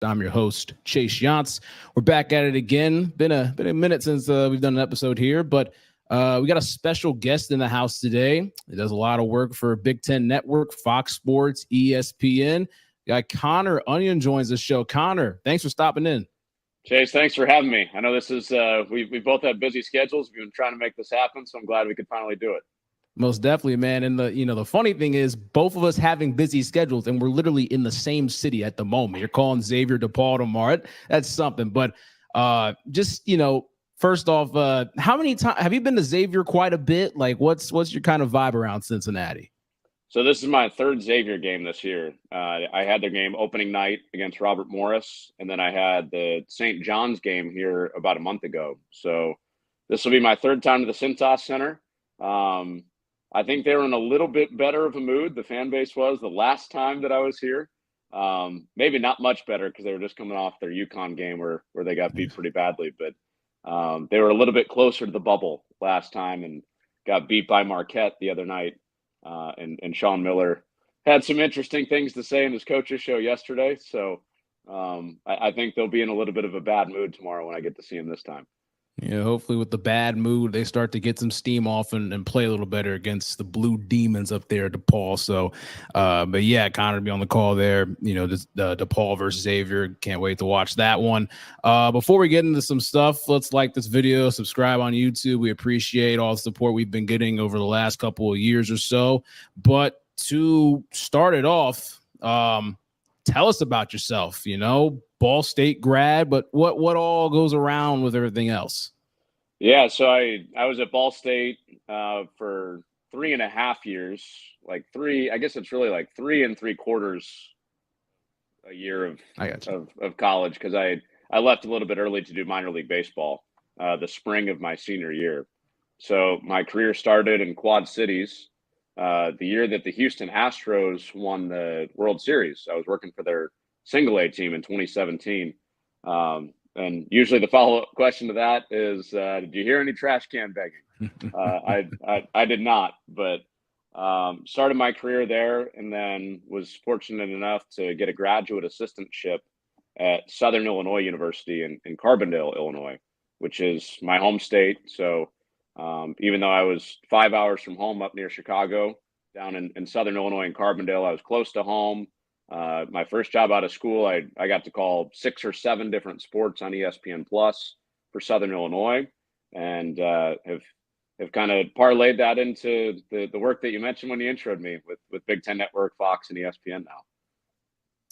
I'm your host, Chase Yantz. We're back at it again. Been a minute since we've done an episode here, but we got a special guest in the house today. He does a lot of work for Big Ten Network, Fox Sports, ESPN. Got Connor Onion joins the show. Connor, thanks for stopping in. Chase, thanks for having me. I know this is we both have busy schedules. We've been trying to make this happen, so I'm glad we could finally do it. Most definitely, man. And the funny thing is, both of us having busy schedules, and we're literally in the same city at the moment. You're calling Xavier DePaul tomorrow. That's something. But first off, how many times have you been to Xavier? Quite a bit. Like, what's your kind of vibe around Cincinnati? So this is my third Xavier game this year. I had their game opening night against Robert Morris, and then I had the St. John's game here about a month ago. So this will be my third time to the Cintas Center. I think they were in a little bit better of a mood. The fan base was the last time that I was here. Maybe not much better because they were just coming off their UConn game where they got beat pretty badly. But they were a little bit closer to the bubble last time and got beat by Marquette the other night. And Sean Miller had some interesting things to say in his coach's show yesterday. So I think they'll be in a little bit of a bad mood tomorrow when I get to see him this time. Yeah, hopefully with the bad mood, they start to get some steam off and play a little better against the Blue Demons up there at DePaul. So, but yeah, Connor to be on the call there. DePaul versus Xavier. Can't wait to watch that one. Before we get into some stuff, let's like this video, subscribe on YouTube. We appreciate all the support we've been getting over the last couple of years or so. But to start it off, tell us about yourself. Ball State grad, but what all goes around with everything else? Yeah, so I was at Ball State for 3.5 years, I guess it's really like 3 3/4 a year of college, because I left a little bit early to do minor league baseball the spring of my senior year. So my career started in Quad Cities the year that the Houston Astros won the World Series. I was working for their single A team in 2017. And usually the follow-up question to that is, did you hear any trash can begging? I did not, but started my career there and then was fortunate enough to get a graduate assistantship at Southern Illinois University in Carbondale, Illinois, which is my home state. So even though I was 5 hours from home up near Chicago, down in Southern Illinois in Carbondale, I was close to home. My first job out of school, I got to call 6 or 7 different sports on ESPN Plus for Southern Illinois, and have kind of parlayed that into the work that you mentioned when you introed me with Big Ten Network, Fox, and ESPN now.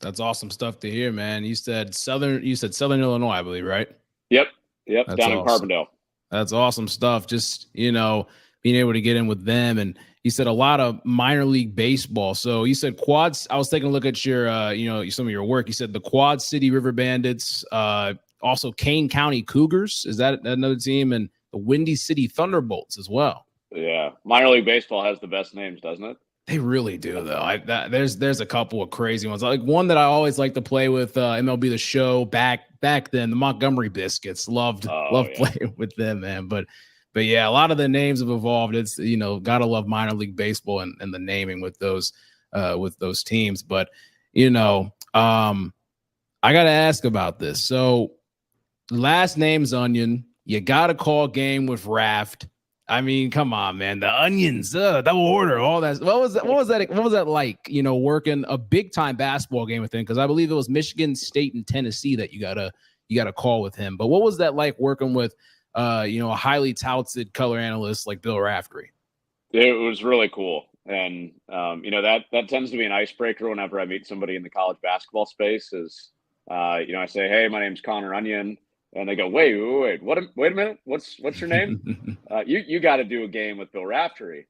That's awesome stuff to hear, man. You said Southern Illinois, I believe, right? Yep, That's down awesome. In Carbondale. That's awesome stuff. Just, being able to get in with them. And you said a lot of minor league baseball. So you said Quads. I was taking a look at your, some of your work. You said the Quad City River Bandits, also Kane County Cougars. Is that another team? And the Windy City Thunderbolts as well. Yeah. Minor league baseball has the best names, doesn't it? They really do, though. There's a couple of crazy ones. Like one that I always like to play with MLB The Show back then. The Montgomery Biscuits. Loved playing with them, man. But yeah, a lot of the names have evolved. It's gotta love minor league baseball and the naming with those teams. But I gotta ask about this. So last name's Onion. You gotta call game with Raft. I mean, come on, man. The Onions, double order, all that. What was that like? Working a big time basketball game with him, because I believe it was Michigan State and Tennessee that you gotta call with him. But what was that like working with a highly touted color analyst like Bill Raftery? It was really cool. And, that tends to be an icebreaker whenever I meet somebody in the college basketball space is, I say, hey, my name's Connor Onion. And they go, wait, wait a minute. What's your name? You got to do a game with Bill Raftery.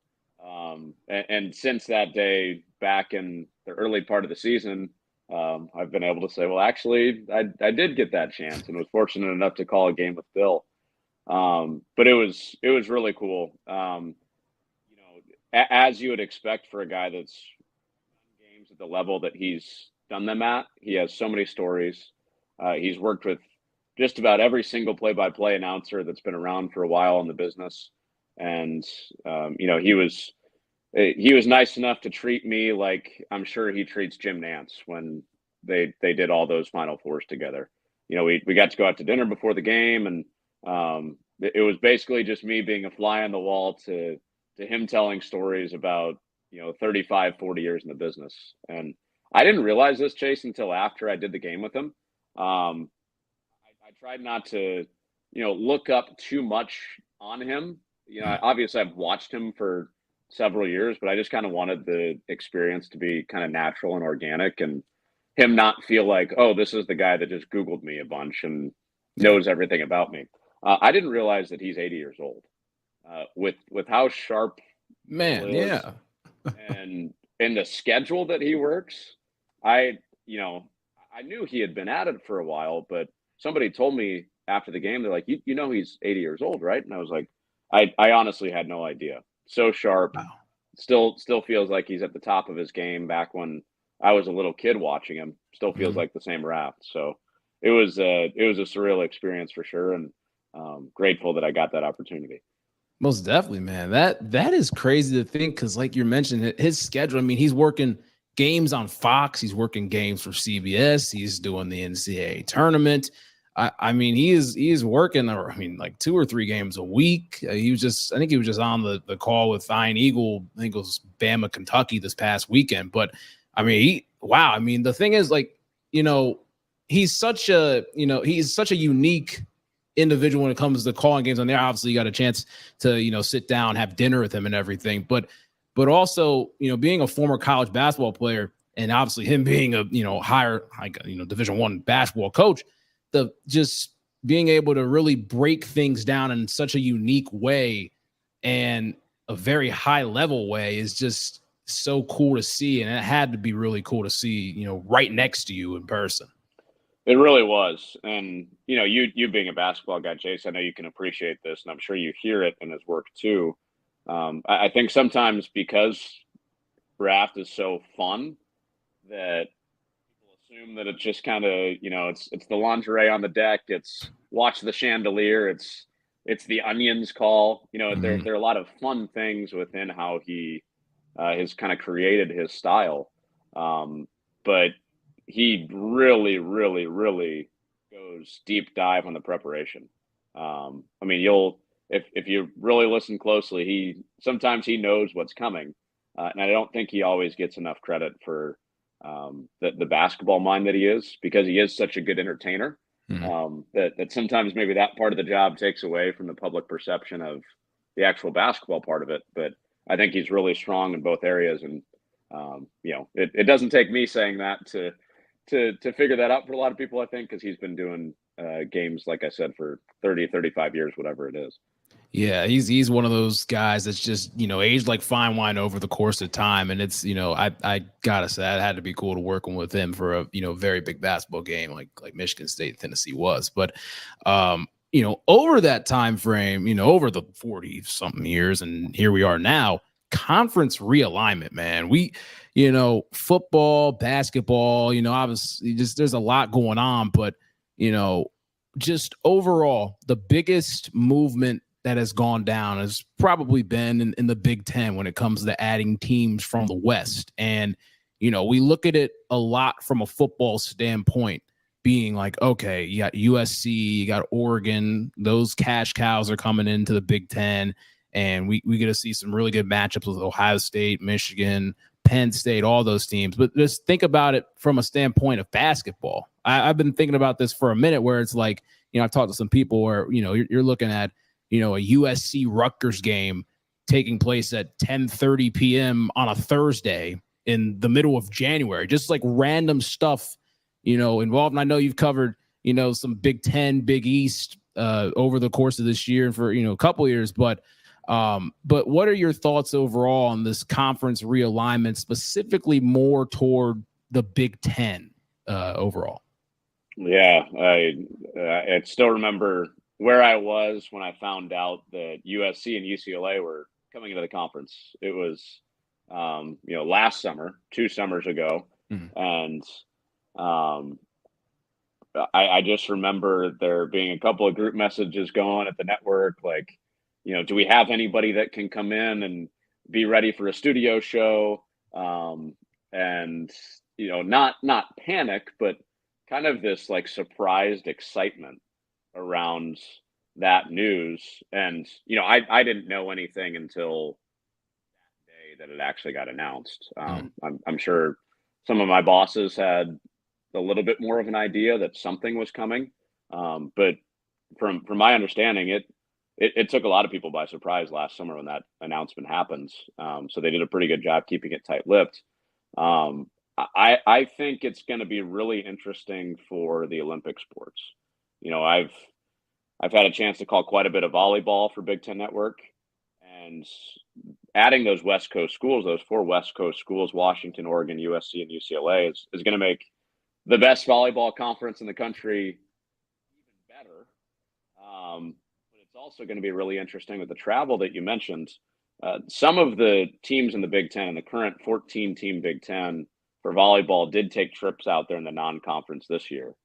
And since that day, back in the early part of the season, I've been able to say, well, actually, I did get that chance and was fortunate enough to call a game with Bill. But it was really cool. As you would expect for a guy that's done games at the level that he's done them at, he has so many stories. He's worked with just about every single play-by-play announcer that's been around for a while in the business. And, he was nice enough to treat me like I'm sure he treats Jim Nantz when they did all those Final Fours together. We got to go out to dinner before the game, and it was basically just me being a fly on the wall to him telling stories about 35, 40 years in the business. And I didn't realize this, Chase, until after I did the game with him. I tried not to look up too much on him. Obviously I've watched him for several years, but I just kind of wanted the experience to be kind of natural and organic, and him not feel like, oh, this is the guy that just Googled me a bunch and knows everything about me. I didn't realize that he's 80 years old. With how sharp man, yeah, and in the schedule that he works, I knew he had been at it for a while, but somebody told me after the game, they're like, he's 80 years old, right? And I was like, I honestly had no idea. So sharp. Wow. Still feels like he's at the top of his game. Back when I was a little kid watching him, still feels like the same raft. So it was a surreal experience for sure, and grateful that I got that opportunity. Most definitely, man. That is crazy to think, because like you mentioned, his schedule. I mean, he's working games on Fox. He's working games for CBS. He's doing the NCAA tournament. I mean, he is working, like 2 or 3 games a week. I think he was just on the call with Ian Eagle. I think it was Bama, Kentucky this past weekend. But I mean, the thing is, like, he's such a unique individual when it comes to calling games on there. Obviously, you got a chance to, sit down, have dinner with him and everything. But also, being a former college basketball player, and obviously him being a, higher, Division I basketball coach, the just being able to really break things down in such a unique way and a very high level way is just so cool to see. And it had to be really cool to see, right next to you in person. It really was. And, you being a basketball guy, Jason, I know you can appreciate this, and I'm sure you hear it in his work too. I think sometimes because draft is so fun that people assume that it's just kind of, it's the lingerie on the deck. It's watch the chandelier. It's the onions call. There are a lot of fun things within how he has kind of created his style. But he really, really, really goes deep dive on the preparation. If you really listen closely, sometimes he knows what's coming. And I don't think he always gets enough credit for the basketball mind that he is, because he is such a good entertainer. That sometimes maybe that part of the job takes away from the public perception of the actual basketball part of it. But I think he's really strong in both areas. And, it doesn't take me saying that to figure that out for a lot of people, I think, because he's been doing games, like I said, for 30, 35 years, whatever it is. Yeah, he's one of those guys that's just, aged like fine wine over the course of time. And it's, I gotta say, it had to be cool to working with him for a, very big basketball game like Michigan State, Tennessee was. But, over that time frame, over the 40 something years, and here we are now, conference realignment, man. We, football, basketball, obviously just there's a lot going on, but, just overall, the biggest movement that has gone down has probably been in the Big Ten when it comes to adding teams from the West. And, we look at it a lot from a football standpoint, being like, okay, you got USC, you got Oregon, those cash cows are coming into the Big Ten. And we get to see some really good matchups with Ohio State, Michigan, Penn State, all those teams. But just think about it from a standpoint of basketball. I've been thinking about this for a minute, where it's like, I've talked to some people where, you're looking at, a USC Rutgers game taking place at 10:30 p.m. on a Thursday in the middle of January, just like random stuff, involved. And I know you've covered, some Big Ten, Big East over the course of this year and for, a couple of years. But what are your thoughts overall on this conference realignment, specifically more toward the Big Ten overall? Yeah, I still remember where I was when I found out that USC and UCLA were coming into the conference. It was, last summer, 2 summers ago. And I just remember there being a couple of group messages going at the network, like, do we have anybody that can come in and be ready for a studio show? And not panic, but kind of this like surprised excitement around that news. And, I didn't know anything until that day that it actually got announced. I'm sure some of my bosses had a little bit more of an idea that something was coming. But from my understanding, it took a lot of people by surprise last summer when that announcement happened. So they did a pretty good job keeping it tight-lipped. I think it's going to be really interesting for the Olympic sports. I've had a chance to call quite a bit of volleyball for Big Ten Network, and adding those West Coast schools, those 4 West Coast schools, Washington, Oregon, USC, and UCLA, is going to make the best volleyball conference in the country even better. But it's also going to be really interesting with the travel that you mentioned. Some of the teams in the Big Ten, and the current 14-team Big Ten for volleyball, did take trips out there in the non-conference this year.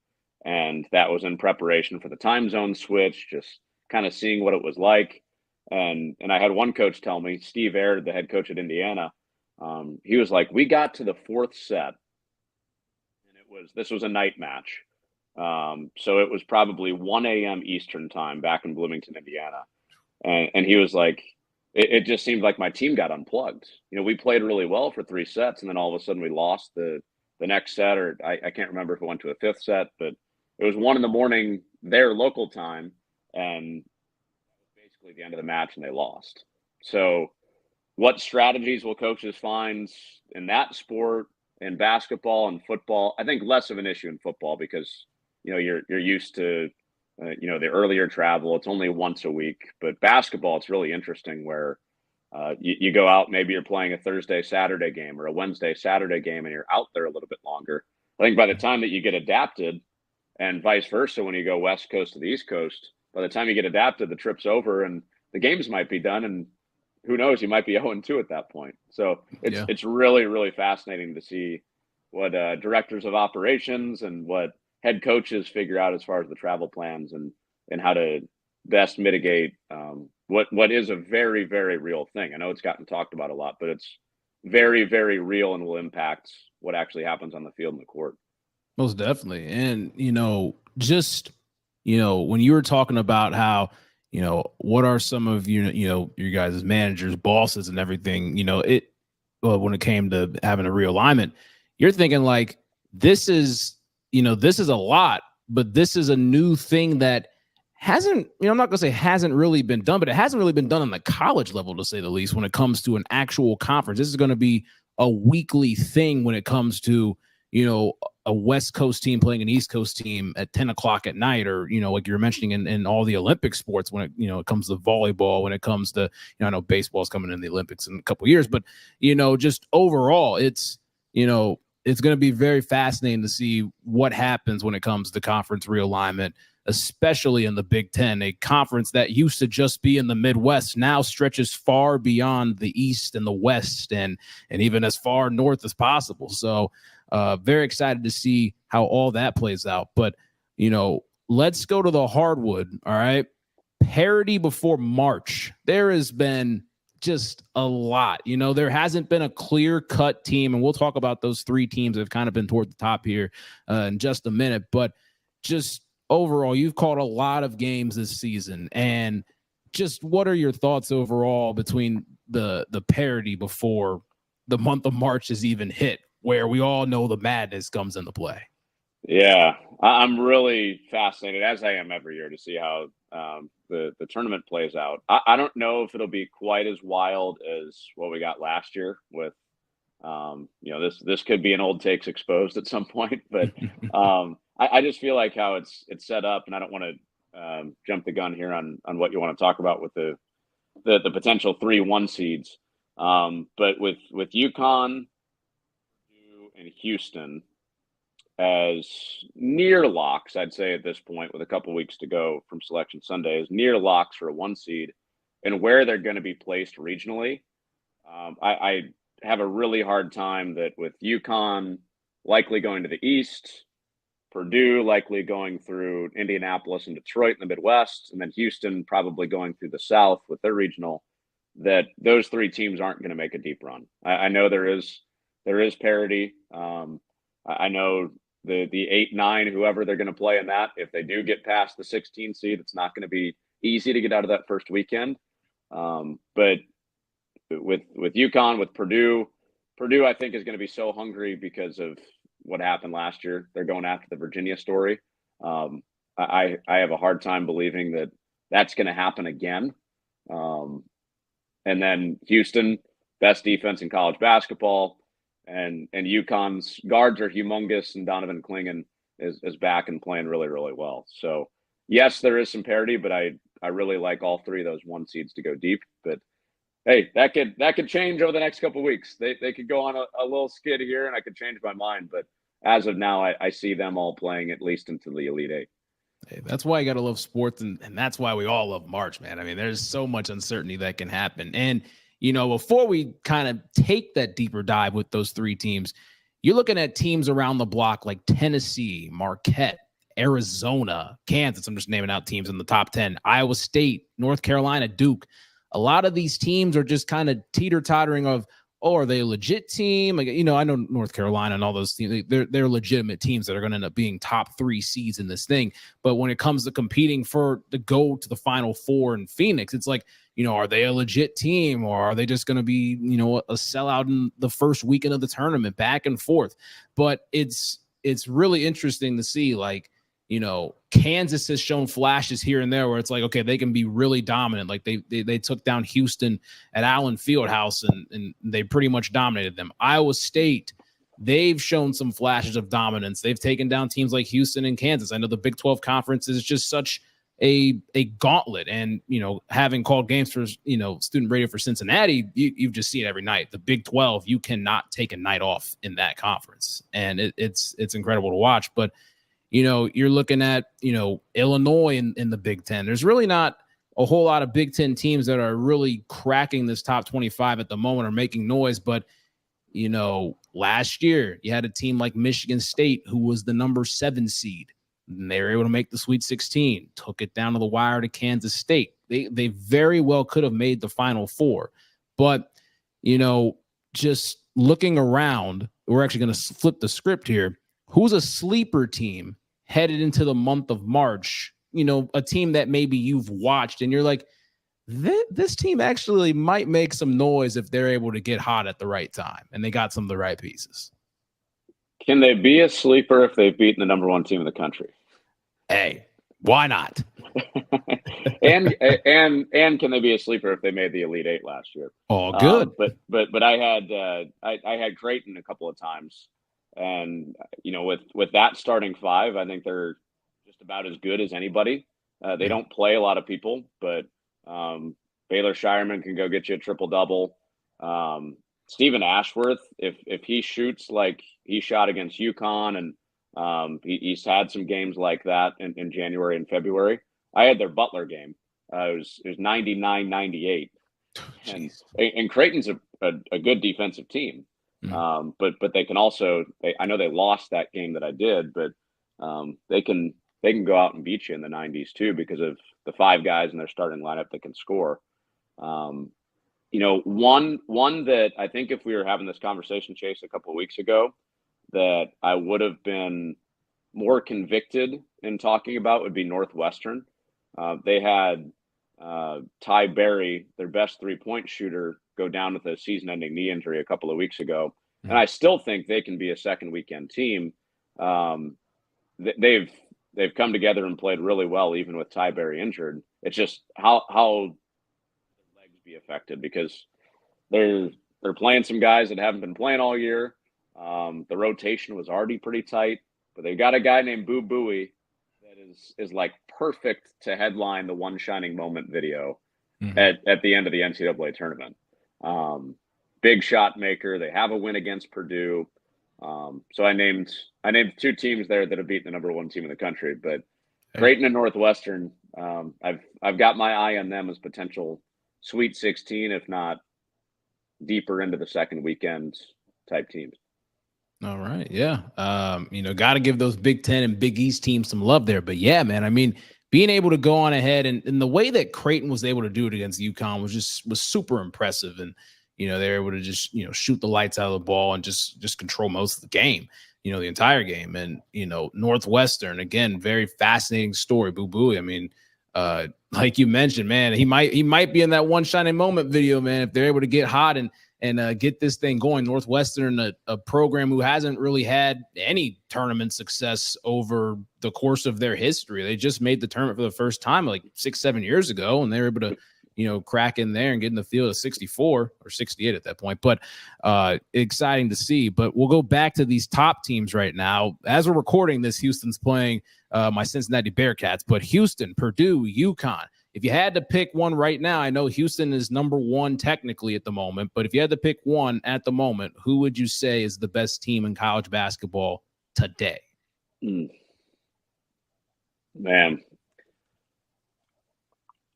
And that was in preparation for the time zone switch, just kind of seeing what it was like. And I had one coach tell me, Steve Aird, the head coach at Indiana, he was like, we got to the 4th set, and this was a night match. So it was probably 1 a.m. Eastern time back in Bloomington, Indiana. And he was like, it just seemed like my team got unplugged. We played really well for 3 sets, and then all of a sudden we lost the next set, or I can't remember if it went to a 5th set, but it was 1 a.m. their local time, and that was basically the end of the match, and they lost. So what strategies will coaches find in that sport, in basketball and football? I think less of an issue in football because, you're used to, the earlier travel. It's only once a week. But basketball, it's really interesting where you go out, maybe you're playing a Thursday, Saturday game or a Wednesday, Saturday game, and you're out there a little bit longer. I think by the time that you get adapted, and vice versa, when you go West Coast to the East Coast, by the time you get adapted, the trip's over and the games might be done, and who knows, you might be 0-2 at that point. So it's really, really fascinating to see what directors of operations and what head coaches figure out as far as the travel plans and how to best mitigate what is a very, very real thing. I know it's gotten talked about a lot, but it's very, very real and will impact what actually happens on the field and the court. Most definitely. And, when you were talking about how, what are some of, your guys' managers, bosses and everything, when it came to having a realignment, you're thinking like, this is a lot, but this is a new thing that hasn't, I'm not going to say hasn't really been done, but it hasn't really been done on the college level, to say the least, when it comes to an actual conference. This is going to be a weekly thing when it comes to, a West Coast team playing an East Coast team at 10 o'clock at night, or, like you were mentioning in all the Olympic sports, when it, it comes to volleyball, when it comes to, I know baseball is coming in the Olympics in a couple of years, but, just overall, it's going to be very fascinating to see what happens when it comes to conference realignment, especially in the Big Ten, a conference that used to just be in the Midwest now stretches far beyond the East and the West and even as far north as possible. So very excited to see how all that plays out. But, let's go to the hardwood. All right. Parity before March. There has been just a lot. There hasn't been a clear-cut team, and we'll talk about those 3 teams that have kind of been toward the top here in just a minute. But just overall, you've called a lot of games this season, and just what are your thoughts overall between the parity before the month of March is even hit, where we all know the madness comes into play? Yeah, I'm really fascinated, as I am every year, to see how the tournament plays out. I don't know if it'll be quite as wild as what we got last year with, this could be an old takes exposed at some point, but I just feel like how it's set up, and I don't want to jump the gun here on what you want to talk about with the potential 3-1 seeds. But with UConn and Houston as near locks, I'd say at this point, with a couple weeks to go from Selection Sunday, as near locks for a 1 seed, and where they're going to be placed regionally, I have a really hard time that with UConn likely going to the East, Purdue likely going through Indianapolis and Detroit in the Midwest, and then Houston probably going through the South with their regional, that those 3 teams aren't going to make a deep run. I know there is parity. I know the 8-9, whoever they're going to play in that, if they do get past the 16 seed, it's not going to be easy to get out of that first weekend. But with UConn, with Purdue, I think is going to be so hungry because of what happened last year. They're going after the Virginia story. I have a hard time believing that that's going to happen again. And then Houston, best defense in college basketball, and UConn's guards are humongous, and Donovan Clingan is back and playing really, really well. So yes, there is some parity, but I really like all three of those 1 seeds to go deep. But hey, that could change over the next couple of weeks. They could go on a little skid here, and I could change my mind. But as of now, I see them all playing at least into the Elite Eight. Hey, that's why you got to love sports, and that's why we all love March, man. I mean, there's so much uncertainty that can happen. And, before we kind of take that deeper dive with those 3 teams, you're looking at teams around the block like Tennessee, Marquette, Arizona, Kansas. I'm just naming out teams in the top 10, Iowa State, North Carolina, Duke. A lot of these teams are just kind of teeter-tottering of, are they a legit team? Like, I know North Carolina and all those teams, they're legitimate teams that are going to end up being top 3 seeds in this thing. But when it comes to competing to go to the Final Four in Phoenix, it's like, are they a legit team, or are they just going to be, a sellout in the first weekend of the tournament, back and forth? But it's really interesting to see, like, Kansas has shown flashes here and there where it's like, okay, they can be really dominant. Like they took down Houston at Allen Fieldhouse and they pretty much dominated them. Iowa State, they've shown some flashes of dominance. They've taken down teams like Houston and Kansas. I know the Big 12 Conference is just such a gauntlet. And, having called games for, student radio for Cincinnati, you just see it every night. The Big 12, you cannot take a night off in that conference. And it's incredible to watch. But you're looking at, Illinois in the Big Ten. There's really not a whole lot of Big Ten teams that are really cracking this top 25 at the moment or making noise. But, last year you had a team like Michigan State, who was the number 7 seed. And they were able to make the Sweet 16, took it down to the wire to Kansas State. They very well could have made the Final Four. But, just looking around, we're actually going to flip the script here. Who's a sleeper team headed into the month of March? A team that maybe you've watched and you're like, this team actually might make some noise if they're able to get hot at the right time and they got some of the right pieces. Can they be a sleeper if they've beaten the number 1 team in the country? Hey, why not? and can they be a sleeper if they made the Elite Eight last year? Oh, good. But I had Creighton a couple of times. And, with that starting 5, I think they're just about as good as anybody. They don't play a lot of people, but Baylor Shireman can go get you a triple-double. Stephen Ashworth, if he shoots like he shot against UConn, and he's had some games like that in January and February. I had their Butler game. It was 99-98. And Creighton's a good defensive team. But they can also, I know they lost that game that I did, but they can go out and beat you in the 90s too, because of the 5 guys in their starting lineup that can score. One that I think if we were having this conversation, Chase, a couple of weeks ago, that I would have been more convicted in talking about would be Northwestern. They had Ty Berry, their best 3-point shooter, go down with a season-ending knee injury a couple of weeks ago. And I still think they can be a second weekend team. They've come together and played really well, even with Ty Berry injured. It's just how the legs be affected, because they're playing some guys that haven't been playing all year. The rotation was already pretty tight, but they've got a guy named Boo Buie that is like perfect to headline the One Shining Moment video at the end of the NCAA tournament. Big shot maker. They have a win against Purdue. So I named 2 teams there that have beaten the number 1 team in the country, but Creighton and Northwestern, I've got my eye on them as potential Sweet 16, if not deeper into the second weekend type teams. All right. Yeah. Got to give those Big Ten and Big East teams some love there. But yeah, man, I mean, being able to go on ahead and the way that Creighton was able to do it against UConn was super impressive. And, they were able to just, shoot the lights out of the ball and just control most of the game. the entire game. And, Northwestern, again, very fascinating story. Boo Boo. I mean, like you mentioned, man, he might be in that one shining moment video, man, if they're able to get hot and get this thing going. Northwestern, a program who hasn't really had any tournament success over the course of their history. They just made the tournament for the first time like 6-7 years ago, and they were able to, crack in there and get in the field of 64 or 68 at that point. But exciting to see. But we'll go back to these top teams right now. As we're recording this, Houston's playing my Cincinnati Bearcats, but Houston, Purdue, UConn. If you had to pick one right now, I know Houston is number one technically at the moment, but if you had to pick one at the moment, who would you say is the best team in college basketball today? Man,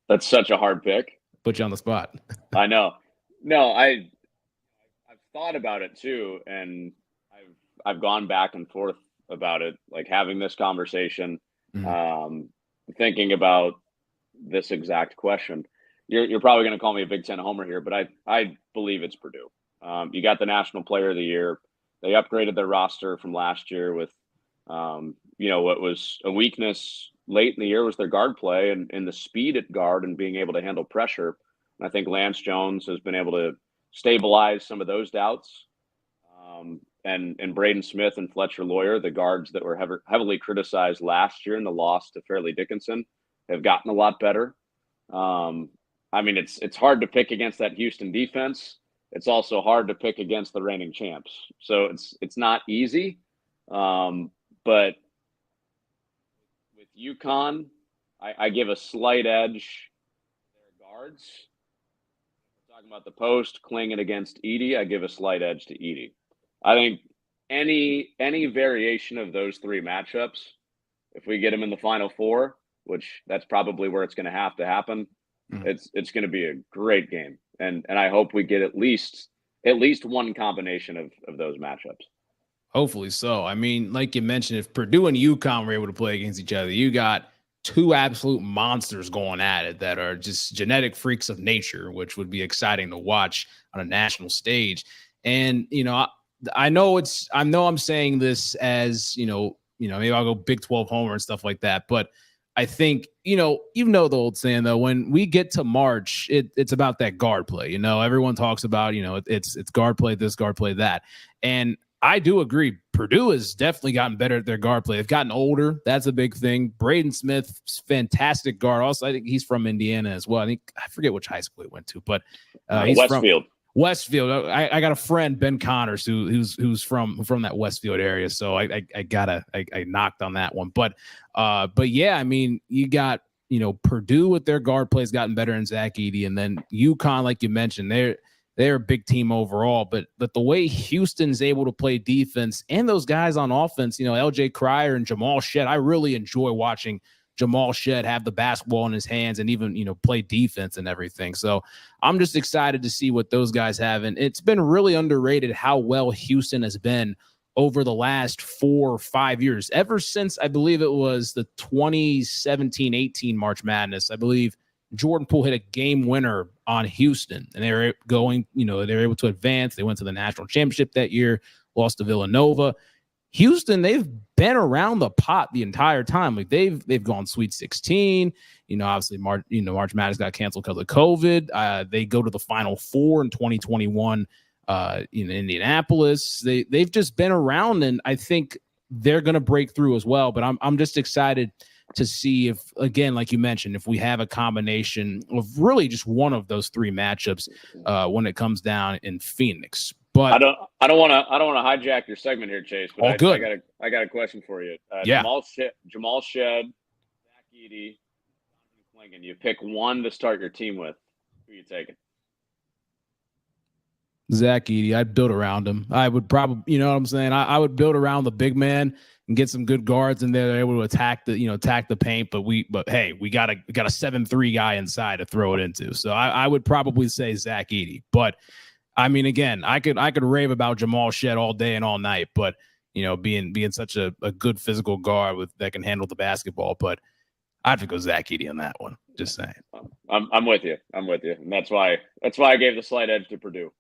that's such a hard pick. Put you on the spot. I know. No, I've thought about it too, and I've gone back and forth about it, like having this conversation, thinking about this exact question. You're probably going to call me a Big Ten homer here, but I believe it's Purdue. You got the National Player of the Year. They upgraded their roster from last year with, what was a weakness late in the year was their guard play and the speed at guard and being able to handle pressure. And I think Lance Jones has been able to stabilize some of those doubts. And Braden Smith and Fletcher Lawyer, the guards that were heavily criticized last year in the loss to Fairleigh Dickinson, have gotten a lot better. I mean, it's hard to pick against that Houston defense. It's also hard to pick against the reigning champs. So it's not easy. But with UConn, I give a slight edge to their guards. We're talking about the post, Klingon against Edey. I give a slight edge to Edey. I think any variation of those three matchups, if we get them in the Final Four, which that's probably where it's going to have to happen, it's going to be a great game. And I hope we get at least one combination of those matchups. Hopefully so. I mean, like you mentioned, if Purdue and UConn were able to play against each other, you got two absolute monsters going at it that are just genetic freaks of nature, which would be exciting to watch on a national stage. And, I know I'm saying this as, maybe I'll go Big 12 homer and stuff like that. But I think, even though the old saying, though, when we get to March, it's about that guard play. Everyone talks about, it's guard play this, guard play that. And I do agree. Purdue has definitely gotten better at their guard play. They've gotten older. That's a big thing. Braden Smith, fantastic guard. Also, I think he's from Indiana as well. I forget which high school he went to, but he's Westfield. Westfield. I got a friend, Ben Connors, who's from that Westfield area. So I knocked on that one. But yeah, I mean, you got, Purdue with their guard play has gotten better in Zach Edey, and then UConn, like you mentioned, they're a big team overall, but the way Houston's able to play defense and those guys on offense, LJ Cryer and Jamal Shedd, I really enjoy watching Jamal Shedd have the basketball in his hands and even, play defense and everything. So I'm just excited to see what those guys have. And it's been really underrated how well Houston has been over the last 4 or 5 years, ever since I believe it was the 2017-18 March Madness. I believe Jordan Poole hit a game winner on Houston, and they were going, they were able to advance. They went to the national championship that year, lost to Villanova. Houston, they've been around the pot the entire time. Like they've gone Sweet 16. Obviously March Madness got canceled because of COVID. They go to the Final Four in 2021 in Indianapolis. They've just been around, and I think they're going to break through as well. But I'm just excited to see if, again, like you mentioned, if we have a combination of really just one of those three matchups when it comes down in Phoenix. But I don't want to hijack your segment here, Chase. But I got a question for you. Yeah. Jamal Shedd, Zach Edey, Jonathan Klingon. You pick one to start your team with. Who are you taking? Zach Edey. I'd build around him. I would probably, you know what I'm saying? I would build around the big man and get some good guards in there. They're able to attack the paint. But hey, we got a 7'3" guy inside to throw it into. So I would probably say Zach Edey. But I mean, again, I could rave about Jamal Shedd all day and all night. But being such a good physical guard that can handle the basketball. But I'd have to go Zach Edey on that one. Just saying. I'm with you. And that's why I gave the slight edge to Purdue.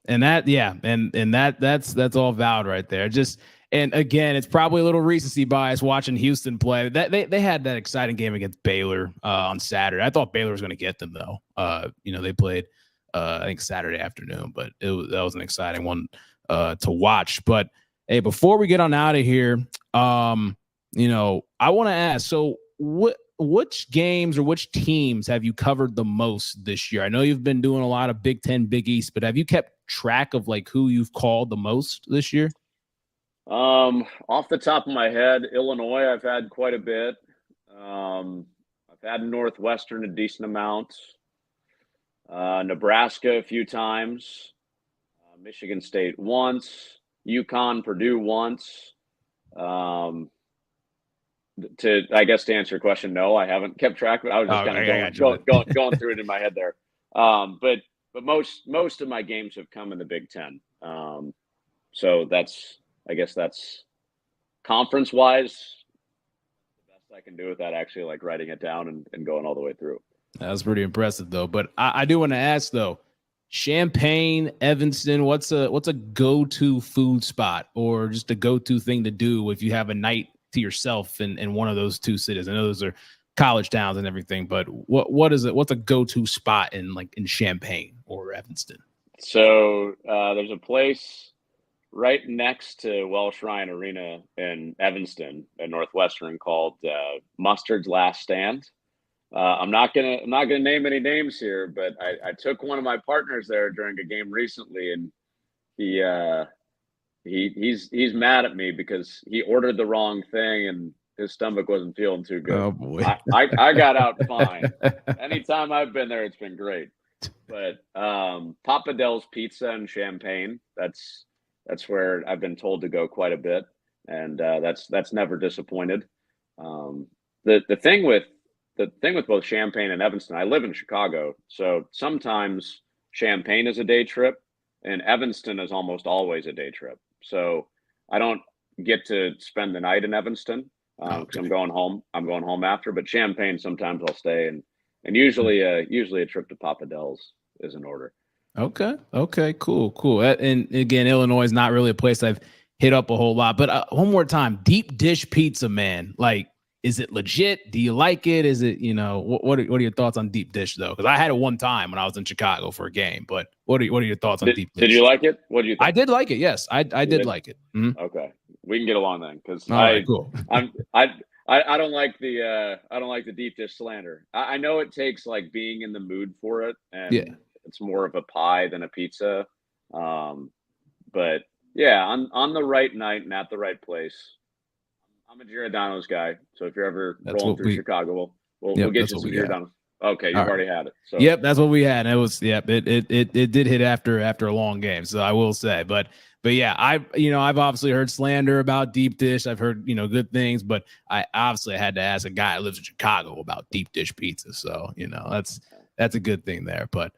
And that, yeah, and that's all valid right there. Just And again, it's probably a little recency bias watching Houston play. That they had that exciting game against Baylor on Saturday. I thought Baylor was going to get them though. They played I think Saturday afternoon, but that was an exciting one to watch. But hey, before we get on out of here, I want to ask. So which games or which teams have you covered the most this year? I know you've been doing a lot of Big Ten, Big East, but have you kept track of like who you've called the most this year? Off the top of my head, Illinois, I've had quite a bit. I've had Northwestern a decent amount. Nebraska a few times. Michigan State once. UConn, Purdue once. To answer your question, no, I haven't kept track. But I was just going through it in my head there. But most of my games have come in the Big Ten. So that's conference wise the best I can do without actually like writing it down and going all the way through. That was pretty impressive though. But I do want to ask though, Champaign, Evanston, what's a go-to food spot or just a go-to thing to do if you have a night to yourself in one of those two cities? I know those are college towns and everything, but what's a go-to spot in Champaign or Evanston? So there's a place right next to Welsh Ryan Arena in Evanston at Northwestern called Mustard's Last Stand. I'm not gonna name any names here, but I took one of my partners there during a game recently, and he's mad at me because he ordered the wrong thing and his stomach wasn't feeling too good. Oh boy. I got out fine. Anytime I've been there, it's been great. But Papa Del's Pizza in Champaign, that's where I've been told to go quite a bit, and that's never disappointed. The thing with both Champaign and Evanston, I live in Chicago, so sometimes Champaign is a day trip, and Evanston is almost always a day trip. So I don't get to spend the night in Evanston because I'm going home after. But Champaign, sometimes I'll stay, and usually a trip to Papa Del's is in order. Okay, cool. And again, Illinois is not really a place I've hit up a whole lot. But one more time, deep dish pizza, man. Like, is it legit? Do you like it? Is it, what are your thoughts on deep dish though? Because I had it one time when I was in Chicago for a game. But what are your thoughts on deep dish? Did you like it? What do you think? I did like it. Yes, I did like it. Mm-hmm. Okay, we can get along then because cool. I don't like the deep dish slander. I know it takes like being in the mood for it, and it's more of a pie than a pizza. But yeah, on the right night and at the right place. I'm a Giordano's guy, so if you're ever rolling through Chicago, we'll get you some Giordano's. Okay, you've already had it. So. Yep, that's what we had. And it was it did hit after a long game, so I will say. But yeah, I've obviously heard slander about deep dish. I've heard good things, but I obviously had to ask a guy who lives in Chicago about deep dish pizza. So that's a good thing there. But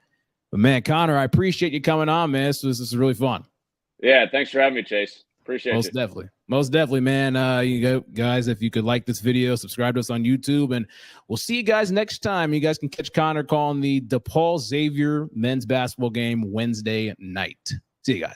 man, Connor, I appreciate you coming on, man. This is really fun. Yeah, thanks for having me, Chase. Appreciate it. Most definitely, man. Guys, if you could like this video, subscribe to us on YouTube, and we'll see you guys next time. You guys can catch Connor calling the DePaul Xavier men's basketball game Wednesday night. See you guys.